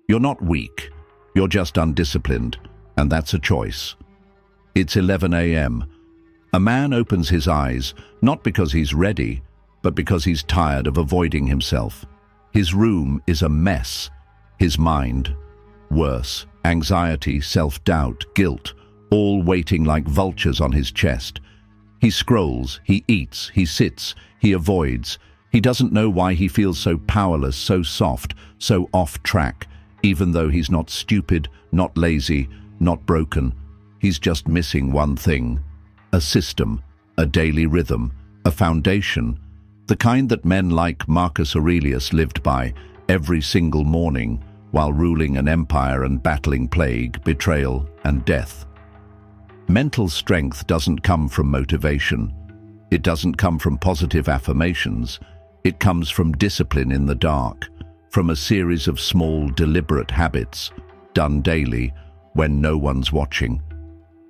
You're not weak, you're just undisciplined, and that's a choice. It's 11 a.m. A man opens his eyes, not because he's ready, but because he's tired of avoiding himself. His room is a mess. His mind, worse. Anxiety, self-doubt, guilt, all waiting like vultures on his chest. He scrolls, he eats, he sits, he avoids. He doesn't know why he feels so powerless, so soft, so off track, even though he's not stupid, not lazy, not broken. He's just missing one thing: a system, a daily rhythm, a foundation, the kind that men like Marcus Aurelius lived by every single morning while ruling an empire and battling plague, betrayal, and death. Mental strength doesn't come from motivation. It doesn't come from positive affirmations. It comes from discipline in the dark, from a series of small, deliberate habits, done daily, when no one's watching.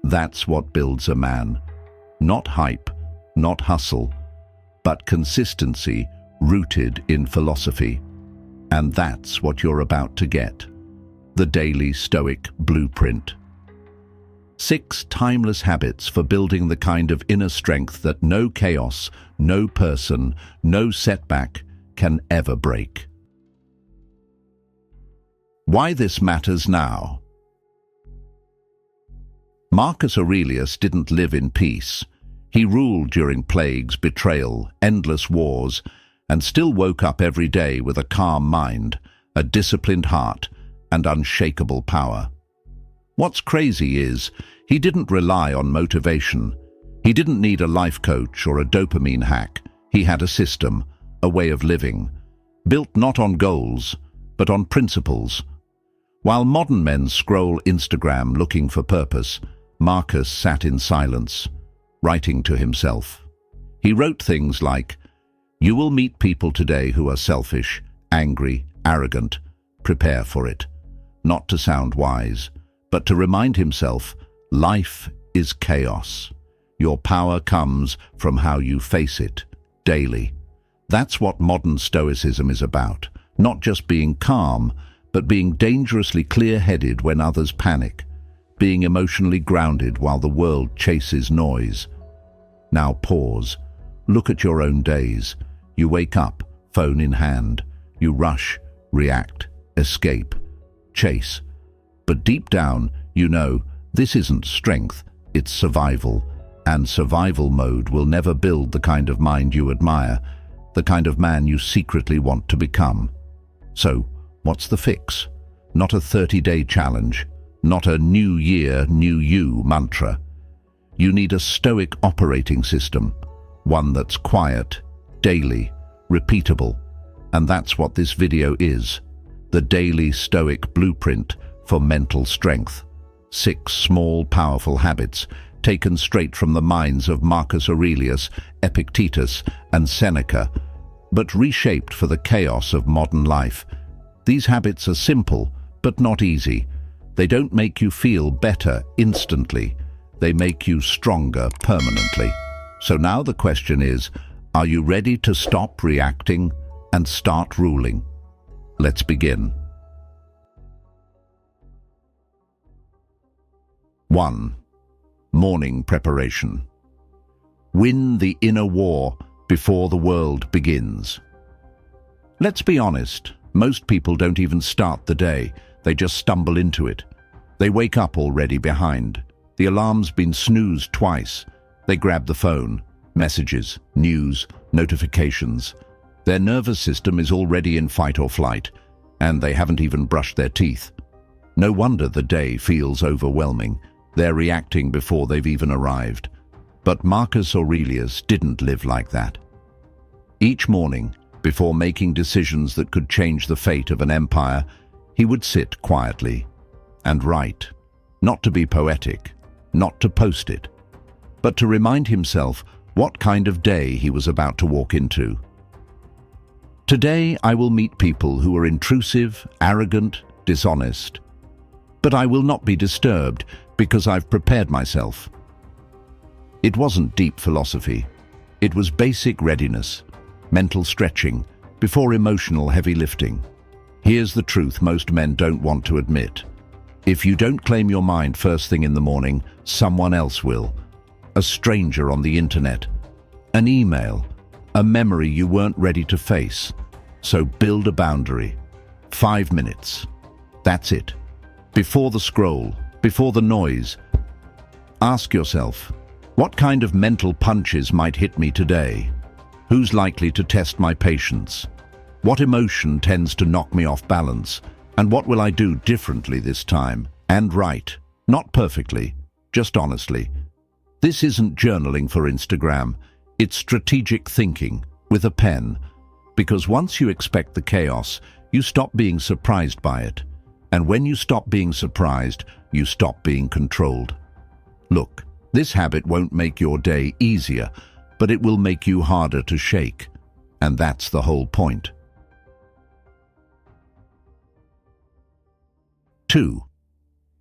That's what builds a man. Not hype, not hustle, but consistency rooted in philosophy. And that's what you're about to get. The Daily Stoic Blueprint. 6 timeless habits for building the kind of inner strength that no chaos, no person, no setback can ever break. Why this matters now. Marcus Aurelius didn't live in peace. He ruled during plagues, betrayal, endless wars, and still woke up every day with a calm mind, a disciplined heart, and unshakable power. What's crazy is, he didn't rely on motivation. He didn't need a life coach or a dopamine hack. He had a system, a way of living, built not on goals, but on principles. While modern men scroll Instagram looking for purpose, Marcus sat in silence, writing to himself. He wrote things like, "You will meet people today who are selfish, angry, arrogant. Prepare for it." Not to sound wise, but to remind himself, life is chaos. Your power comes from how you face it, daily. That's what modern Stoicism is about. Not just being calm, but being dangerously clear-headed when others panic. Being emotionally grounded while the world chases noise. Now pause. Look at your own days. You wake up, phone in hand. You rush, react, escape, chase. But deep down, you know, this isn't strength, it's survival. And survival mode will never build the kind of mind you admire, the kind of man you secretly want to become. So, what's the fix? Not a 30-day challenge, not a new year, new you mantra. You need a Stoic operating system, one that's quiet, daily, repeatable. And that's what this video is, the Daily Stoic Blueprint for mental strength. 6 small, powerful habits taken straight from the minds of Marcus Aurelius, Epictetus, and Seneca, but reshaped for the chaos of modern life. These habits are simple, but not easy. They don't make you feel better instantly. They make you stronger permanently. So now the question is, are you ready to stop reacting and start ruling? Let's begin. 1. Morning preparation. Win the inner war before the world begins. Let's be honest, most people don't even start the day, they just stumble into it. They wake up already behind. The alarm's been snoozed twice. They grab the phone, messages, news, notifications. Their nervous system is already in fight or flight, and they haven't even brushed their teeth. No wonder the day feels overwhelming. They're reacting before they've even arrived. But Marcus Aurelius didn't live like that. Each morning, before making decisions that could change the fate of an empire, he would sit quietly and write, not to be poetic, not to post it, but to remind himself what kind of day he was about to walk into. Today I will meet people who are intrusive, arrogant, dishonest. But I will not be disturbed because I've prepared myself. It wasn't deep philosophy. It was basic readiness, mental stretching, before emotional heavy lifting. Here's the truth most men don't want to admit. If you don't claim your mind first thing in the morning, someone else will. A stranger on the internet, an email, a memory you weren't ready to face. So build a boundary. 5 minutes. That's it. Before the scroll, before the noise, ask yourself, what kind of mental punches might hit me today? Who's likely to test my patience? What emotion tends to knock me off balance? And what will I do differently this time? And right. Not perfectly, just honestly. This isn't journaling for Instagram. It's strategic thinking with a pen. Because once you expect the chaos, you stop being surprised by it. And when you stop being surprised, you stop being controlled. Look, this habit won't make your day easier, but it will make you harder to shake. And that's the whole point. 2.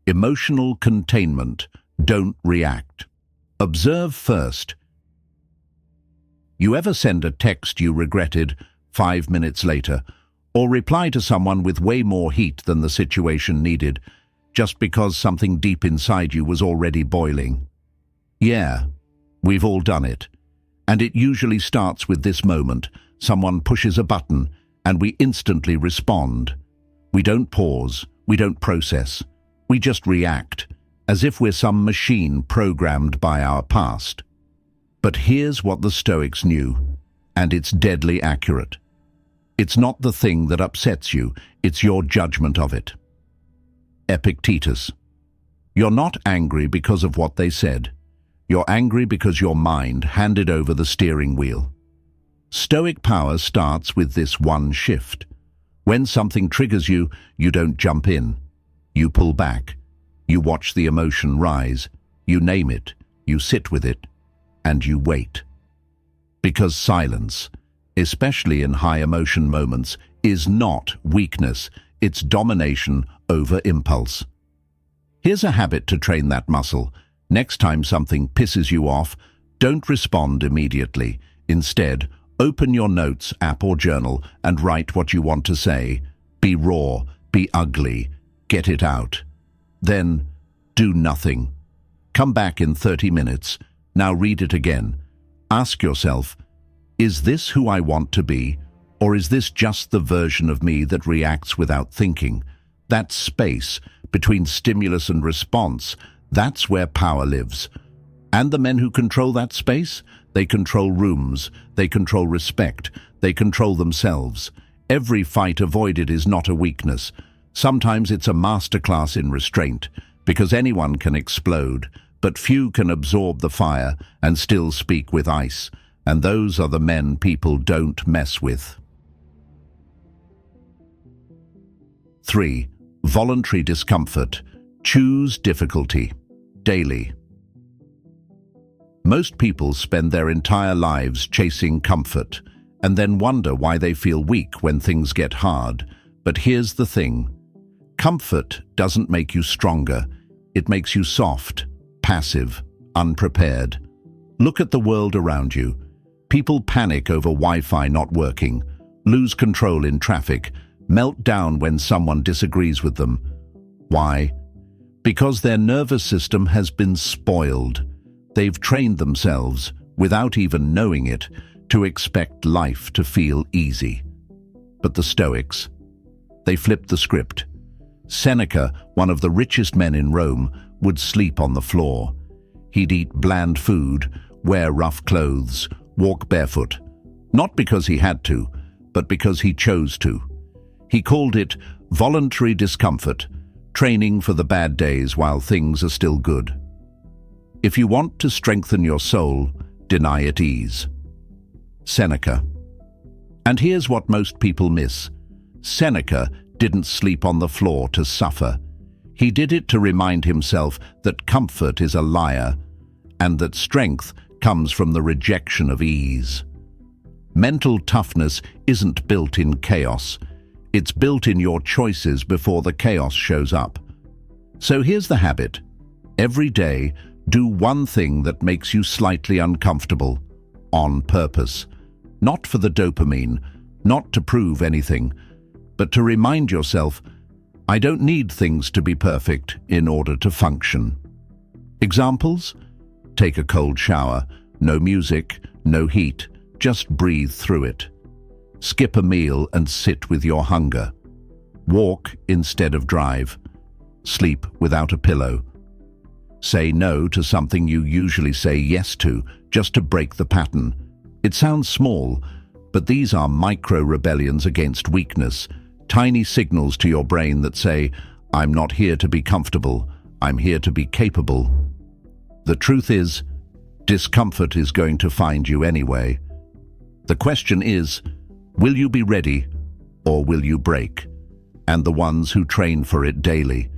Emotional containment. Don't react. Observe first. You ever send a text you regretted 5 minutes later, or reply to someone with way more heat than the situation needed, just because something deep inside you was already boiling? Yeah, we've all done it. And it usually starts with this moment. Someone pushes a button, and we instantly respond. We don't pause, we don't process. We just react, as if we're some machine programmed by our past. But here's what the Stoics knew, and it's deadly accurate. It's not the thing that upsets you, it's your judgment of it. Epictetus. You're not angry because of what they said. You're angry because your mind handed over the steering wheel. Stoic power starts with this one shift. When something triggers you, you don't jump in. You pull back. You watch the emotion rise. You name it. You sit with it. And you wait. Because silence, especially in high emotion moments, is not weakness. It's domination over impulse. Here's a habit to train that muscle. Next time something pisses you off, don't respond immediately. Instead, open your notes app or journal and write what you want to say. Be raw, be ugly, get it out. Then, do nothing. Come back in 30 minutes. Now read it again. Ask yourself, is this who I want to be, or is this just the version of me that reacts without thinking? That space between stimulus and response, that's where power lives. And the men who control that space? They control rooms, they control respect, they control themselves. Every fight avoided is not a weakness. Sometimes it's a masterclass in restraint, because anyone can explode, but few can absorb the fire and still speak with ice. And those are the men people don't mess with. 3. Voluntary discomfort. Choose difficulty. Daily. Most people spend their entire lives chasing comfort and then wonder why they feel weak when things get hard. But here's the thing. Comfort doesn't make you stronger. It makes you soft, passive, unprepared. Look at the world around you. People panic over Wi-Fi not working, lose control in traffic, melt down when someone disagrees with them. Why? Because their nervous system has been spoiled. They've trained themselves, without even knowing it, to expect life to feel easy. But the Stoics, they flipped the script. Seneca, one of the richest men in Rome, would sleep on the floor. He'd eat bland food, wear rough clothes, walk barefoot. Not because he had to, but because he chose to. He called it voluntary discomfort, training for the bad days while things are still good. If you want to strengthen your soul, deny it ease. Seneca. And here's what most people miss. Seneca didn't sleep on the floor to suffer. He did it to remind himself that comfort is a liar and that strength comes from the rejection of ease. Mental toughness isn't built in chaos. It's built in your choices before the chaos shows up. So here's the habit. Every day, do one thing that makes you slightly uncomfortable, on purpose. Not for the dopamine, not to prove anything, but to remind yourself, I don't need things to be perfect in order to function. Examples? Take a cold shower, no music, no heat, just breathe through it. Skip a meal and sit with your hunger. Walk instead of drive. Sleep without a pillow. Say no to something you usually say yes to, just to break the pattern. It sounds small, but these are micro-rebellions against weakness, tiny signals to your brain that say, I'm not here to be comfortable, I'm here to be capable. The truth is, discomfort is going to find you anyway. The question is, will you be ready or will you break? And the ones who train for it daily,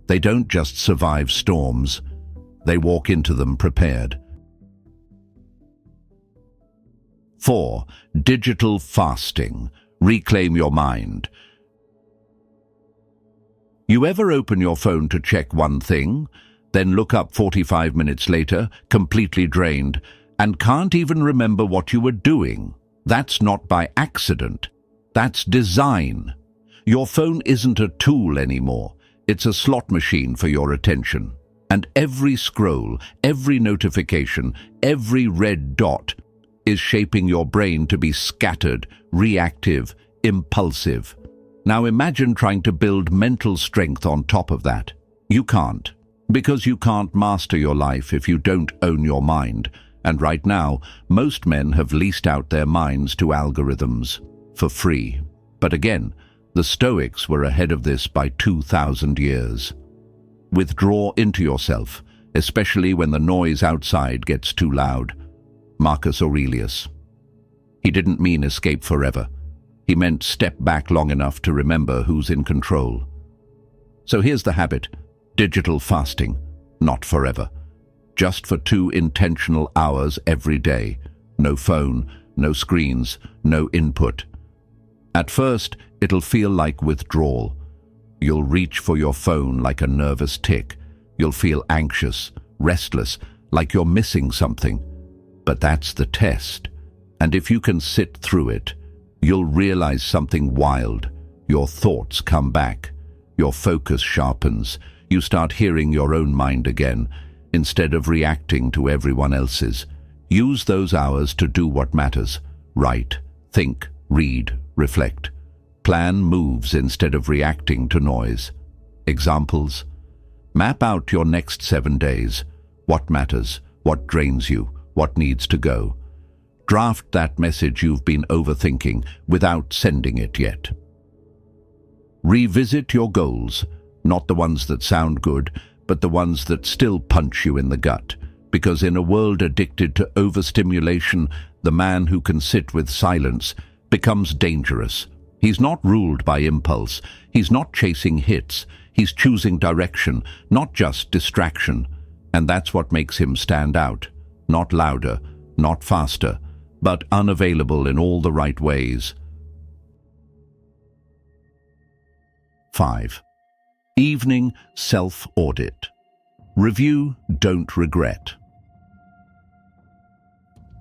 they don't just survive storms, they walk into them prepared. 4. Digital fasting. Reclaim your mind. You ever open your phone to check one thing, then look up 45 minutes later, completely drained, and can't even remember what you were doing? That's not by accident. That's design. Your phone isn't a tool anymore. It's a slot machine for your attention. And every scroll, every notification, every red dot is shaping your brain to be scattered, reactive, impulsive. Now imagine trying to build mental strength on top of that. You can't, because you can't master your life if you don't own your mind. And right now, most men have leased out their minds to algorithms for free. But again, the Stoics were ahead of this by 2,000 years. Withdraw into yourself, especially when the noise outside gets too loud. Marcus Aurelius. He didn't mean escape forever. He meant step back long enough to remember who's in control. So here's the habit: digital fasting, not forever. Just for 2 intentional hours every day. No phone, no screens, no input. At first, it'll feel like withdrawal. You'll reach for your phone like a nervous tick. You'll feel anxious, restless, like you're missing something. But that's the test. And if you can sit through it, you'll realize something wild. Your thoughts come back. Your focus sharpens. You start hearing your own mind again, instead of reacting to everyone else's. Use those hours to do what matters. Write, think, read, reflect. Plan moves instead of reacting to noise. Examples? Map out your next 7 days. What matters? What drains you? What needs to go? Draft that message you've been overthinking without sending it yet. Revisit your goals, not the ones that sound good, but the ones that still punch you in the gut. Because in a world addicted to overstimulation, the man who can sit with silence becomes dangerous. He's not ruled by impulse. He's not chasing hits. He's choosing direction, not just distraction. And that's what makes him stand out. Not louder, not faster, but unavailable in all the right ways. 5. Evening self-audit. Review, don't regret.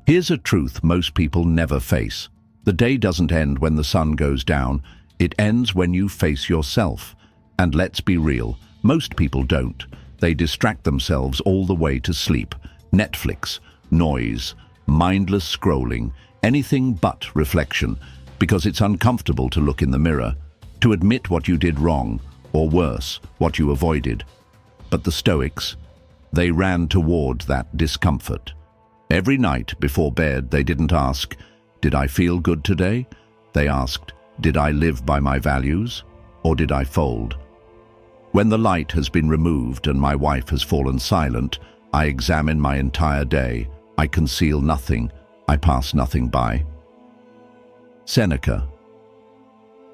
Here's a truth most people never face. The day doesn't end when the sun goes down. It ends when you face yourself. And let's be real, most people don't. They distract themselves all the way to sleep. Netflix, noise, mindless scrolling, anything but reflection, because it's uncomfortable to look in the mirror, to admit what you did wrong, or worse, what you avoided. But the Stoics, they ran toward that discomfort. Every night before bed, they didn't ask, did I feel good today? They asked, did I live by my values, or did I fold? When the light has been removed and my wife has fallen silent, I examine my entire day. I conceal nothing. I pass nothing by. Seneca.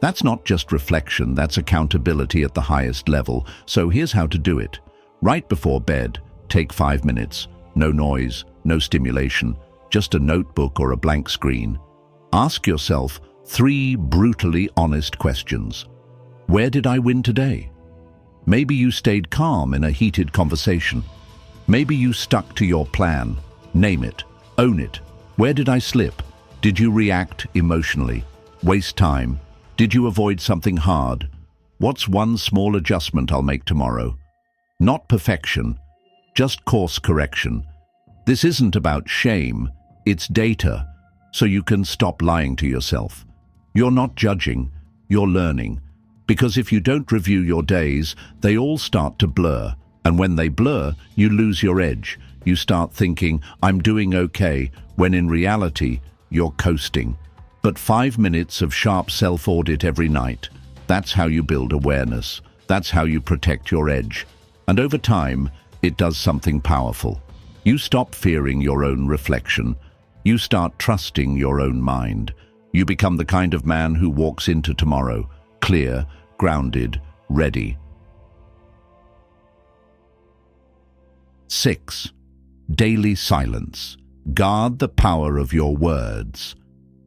That's not just reflection, that's accountability at the highest level. So here's how to do it. Right before bed, take 5 minutes. No noise, no stimulation, just a notebook or a blank screen. Ask yourself 3 brutally honest questions. Where did I win today? Maybe you stayed calm in a heated conversation. Maybe you stuck to your plan. Name it. Own it. Where did I slip? Did you react emotionally? Waste time? Did you avoid something hard? What's one small adjustment I'll make tomorrow? Not perfection, just course correction. This isn't about shame, it's data, so you can stop lying to yourself. You're not judging, you're learning. Because if you don't review your days, they all start to blur. And when they blur, you lose your edge. You start thinking, I'm doing okay, when in reality, you're coasting. But 5 minutes of sharp self-audit every night, that's how you build awareness. That's how you protect your edge. And over time, it does something powerful. You stop fearing your own reflection. You start trusting your own mind. You become the kind of man who walks into tomorrow, clear, grounded, ready. 6. Daily silence. Guard the power of your words.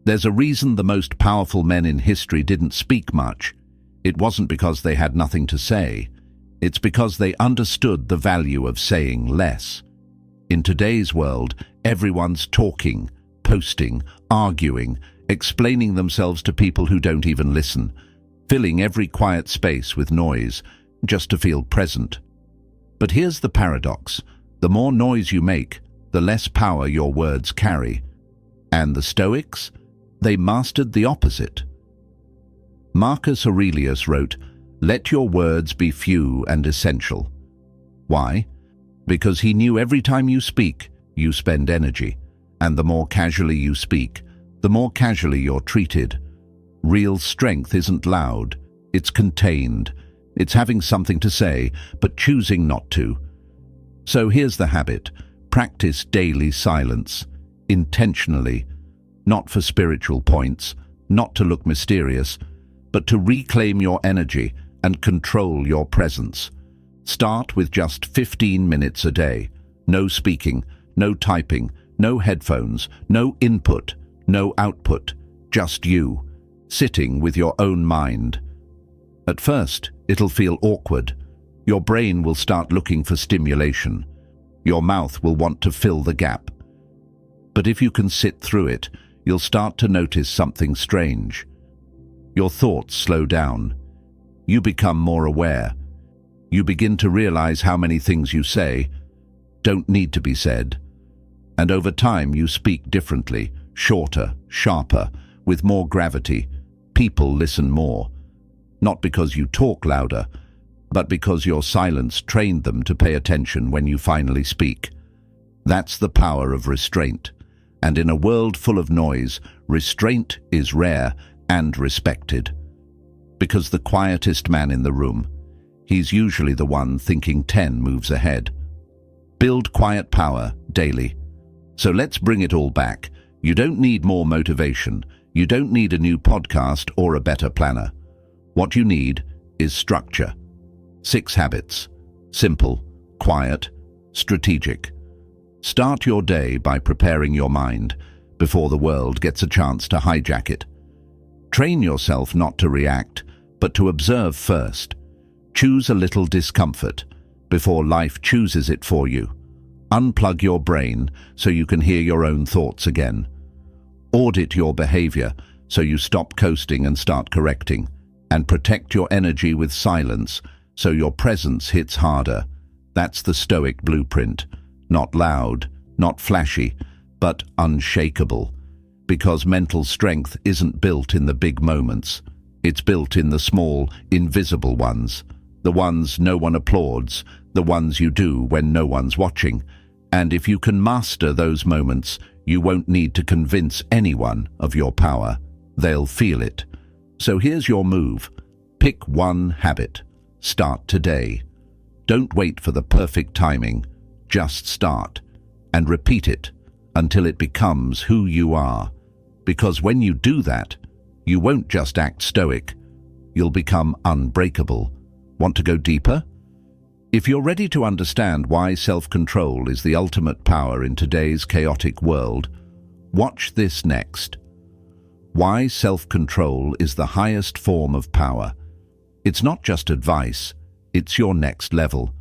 There's a reason the most powerful men in history didn't speak much. It wasn't because they had nothing to say. It's because they understood the value of saying less. In today's world, everyone's talking, posting, arguing, explaining themselves to people who don't even listen, filling every quiet space with noise, just to feel present. But here's the paradox. The more noise you make, the less power your words carry. And the Stoics? They mastered the opposite. Marcus Aurelius wrote, "Let your words be few and essential." Why? Because he knew every time you speak, you spend energy. And the more casually you speak, the more casually you're treated. Real strength isn't loud, it's contained. It's having something to say, but choosing not to. So here's the habit. Practice daily silence, intentionally, not for spiritual points, not to look mysterious, but to reclaim your energy and control your presence. Start with just 15 minutes a day. No speaking, no typing, no headphones, no input, no output, just you, sitting with your own mind. At first, it'll feel awkward. Your brain will start looking for stimulation. Your mouth will want to fill the gap. But if you can sit through it, you'll start to notice something strange. Your thoughts slow down. You become more aware. You begin to realize how many things you say don't need to be said. And over time, you speak differently, shorter, sharper, with more gravity. People listen more. Not because you talk louder, but because your silence trained them to pay attention when you finally speak. That's the power of restraint. And in a world full of noise, restraint is rare and respected. Because the quietest man in the room, he's usually the one thinking 10 moves ahead. Build quiet power daily. So let's bring it all back. You don't need more motivation. You don't need a new podcast or a better planner. What you need is structure. 6 habits. Simple, quiet, strategic. Start your day by preparing your mind before the world gets a chance to hijack it. Train yourself not to react, but to observe first. Choose a little discomfort before life chooses it for you. Unplug your brain so you can hear your own thoughts again. Audit your behavior so you stop coasting and start correcting. And protect your energy with silence so your presence hits harder. That's the Stoic blueprint. Not loud, not flashy, but unshakable. Because mental strength isn't built in the big moments. It's built in the small, invisible ones. The ones no one applauds, the ones you do when no one's watching. And if you can master those moments, you won't need to convince anyone of your power. They'll feel it. So here's your move. Pick one habit. Start today. Don't wait for the perfect timing. Just start. And repeat it until it becomes who you are. Because when you do that, you won't just act stoic. You'll become unbreakable. Want to go deeper? If you're ready to understand why self-control is the ultimate power in today's chaotic world, watch this next. Why self-control is the highest form of power. It's not just advice, it's your next level.